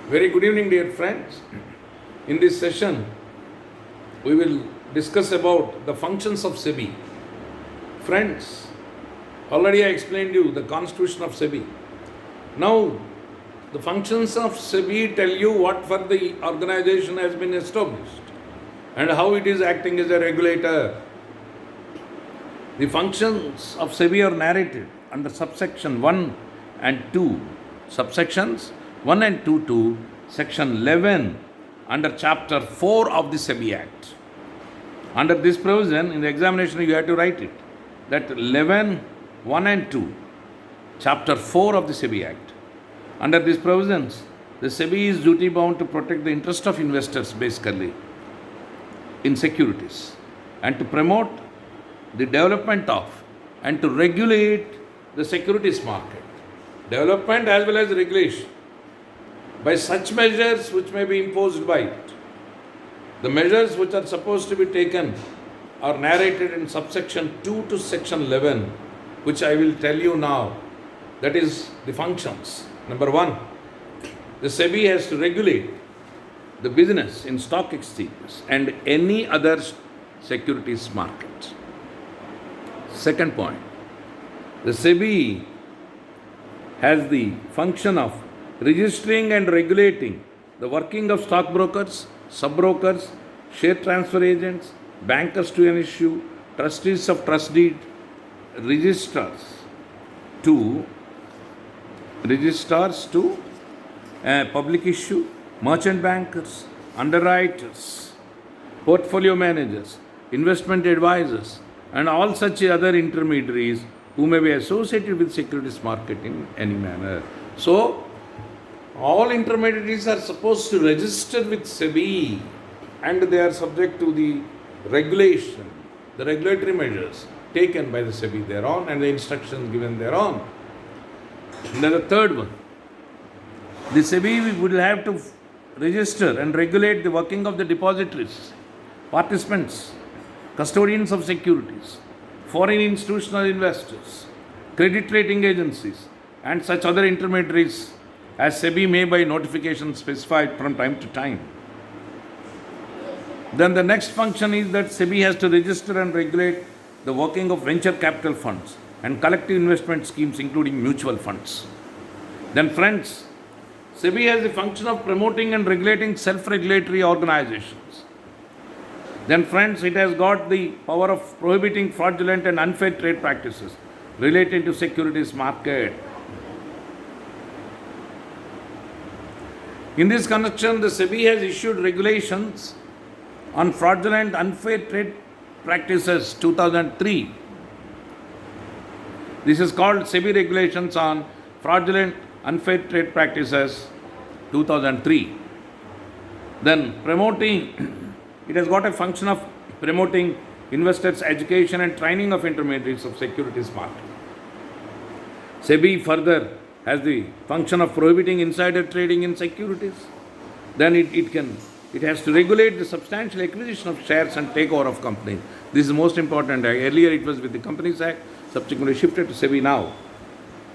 Very good evening, dear friends. In this session, we will discuss about the functions of SEBI. Friends, already I explained you the constitution of SEBI. Now, the functions of SEBI tell you what for the organization has been established and how it is acting as a regulator. The functions of SEBI are narrated under subsection 1 and 2. Subsections 1 and 2 to section 11 under chapter 4 of the SEBI Act. Under this provision, in the examination you have to write it, that 11, 1 and 2, chapter 4 of the SEBI Act. Under these provisions, the SEBI is duty bound to protect the interest of investors basically in securities and to promote the development of and to regulate the securities market. Development as well as regulation by such measures which may be imposed by it. The measures which are supposed to be taken are narrated in subsection 2 to section 11, which I will tell you now. That is the functions. Number 1, the SEBI has to regulate the business in stock exchanges and any other securities market. Second point, the SEBI has the function of registering and regulating the working of stockbrokers, sub-brokers, share transfer agents, bankers to an issue, trustees of trust deed, registrars to public issue, merchant bankers, underwriters, portfolio managers, investment advisors, and all such other intermediaries who may be associated with securities market in any manner. So, all intermediaries are supposed to register with SEBI and they are subject to the regulation, the regulatory measures taken by the SEBI thereon and the instructions given thereon. And then the third one, the SEBI will have to register and regulate the working of the depositories, participants, custodians of securities, foreign institutional investors, credit rating agencies, and such other intermediaries as SEBI may by notification specify from time to time. Then the next function is that SEBI has to register and regulate the working of venture capital funds and collective investment schemes including mutual funds. Then friends, SEBI has the function of promoting and regulating self-regulatory organizations. Then friends, it has got the power of prohibiting fraudulent and unfair trade practices relating to securities market. In this connection, the SEBI has issued regulations on fraudulent unfair trade practices 2003. This is called SEBI regulations on fraudulent unfair trade practices 2003. Then it has got a function of promoting investors' education and training of intermediaries of securities market. SEBI further has the function of prohibiting insider trading in securities. Then it has to regulate the substantial acquisition of shares and takeover of companies. This is most important. Earlier it was with the Companies Act, subsequently shifted to SEBI now.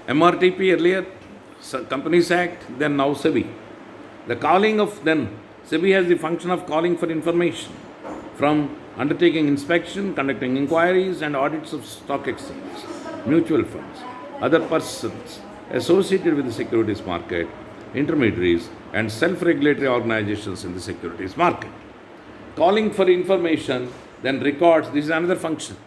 MRTP earlier, Companies Act, then now SEBI. SEBI has the function of calling for information from undertaking inspection, conducting inquiries and audits of stock exchanges, mutual funds, other persons associated with the securities market, intermediaries, and self-regulatory organizations in the securities market. Calling for information, then records, this is another function,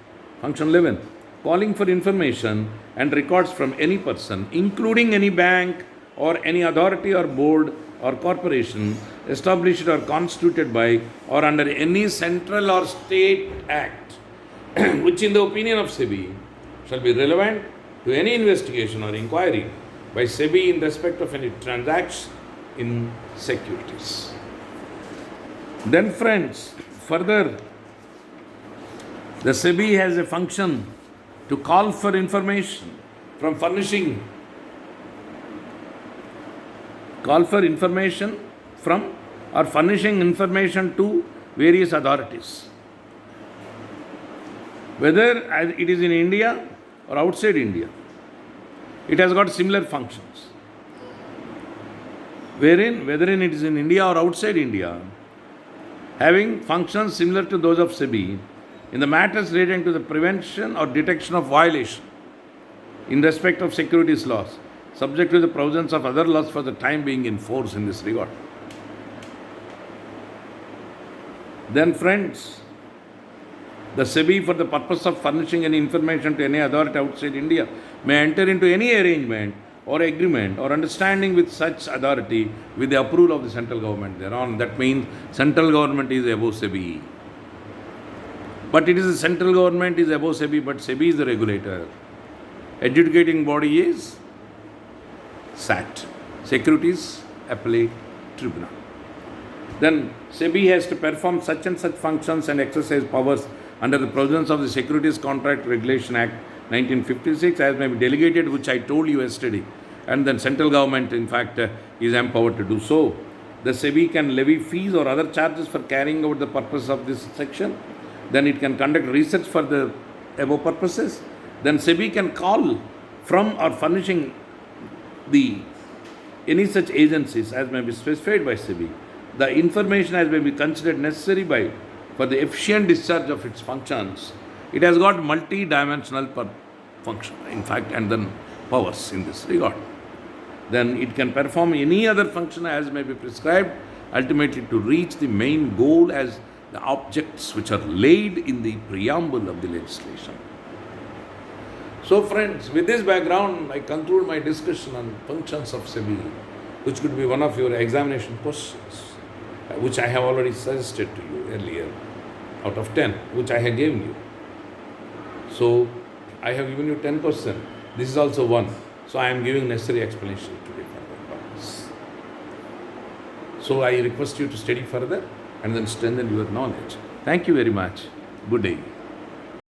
function 11, calling for information and records from any person, including any bank or any authority or board or corporation established or constituted by or under any central or state act, which in the opinion of SEBI shall be relevant to any investigation or inquiry by SEBI in respect of any transaction in securities. Then friends, further, the SEBI has a function to call for information from furnishing information to various authorities, whether it is in India or outside India. It has got similar functions. wherein, whether it is in India or outside India, having functions similar to those of SEBI in the matters relating to the prevention or detection of violation in respect of securities laws, subject to the provisions of other laws for the time being in force in this regard. Then, friends, the SEBI, for the purpose of furnishing any information to any authority outside India, may enter into any arrangement or agreement or understanding with such authority with the approval of the central government thereon. That means central government is above SEBI. But it is the central government is above SEBI, but SEBI is the regulator. Adjudicating body is SAT, Securities Appellate Tribunal. Then SEBI has to perform such and such functions and exercise powers under the provisions of the Securities Contract Regulation Act 1956 as may be delegated, which I told you yesterday. And then central government, in fact, is empowered to do so. The SEBI can levy fees or other charges for carrying out the purpose of this section. Then it can conduct research for the above purposes. Then SEBI can call from or furnishing the any such agencies as may be specified by SEBI the information as may be considered necessary by for the efficient discharge of its functions. It has got multi-dimensional function, in fact, and then powers in this regard. Then it can perform any other function as may be prescribed, ultimately to reach the main goal as the objects which are laid in the preamble of the legislation. So, friends, with this background, I conclude my discussion on functions of SEBI, which could be one of your examination questions, which I have already suggested to you earlier, out of 10, which I have given you. So, I have given you 10%. This is also one. So, I am giving necessary explanation today for that purpose. So, I request you to study further and then strengthen your knowledge. Thank you very much. Good day.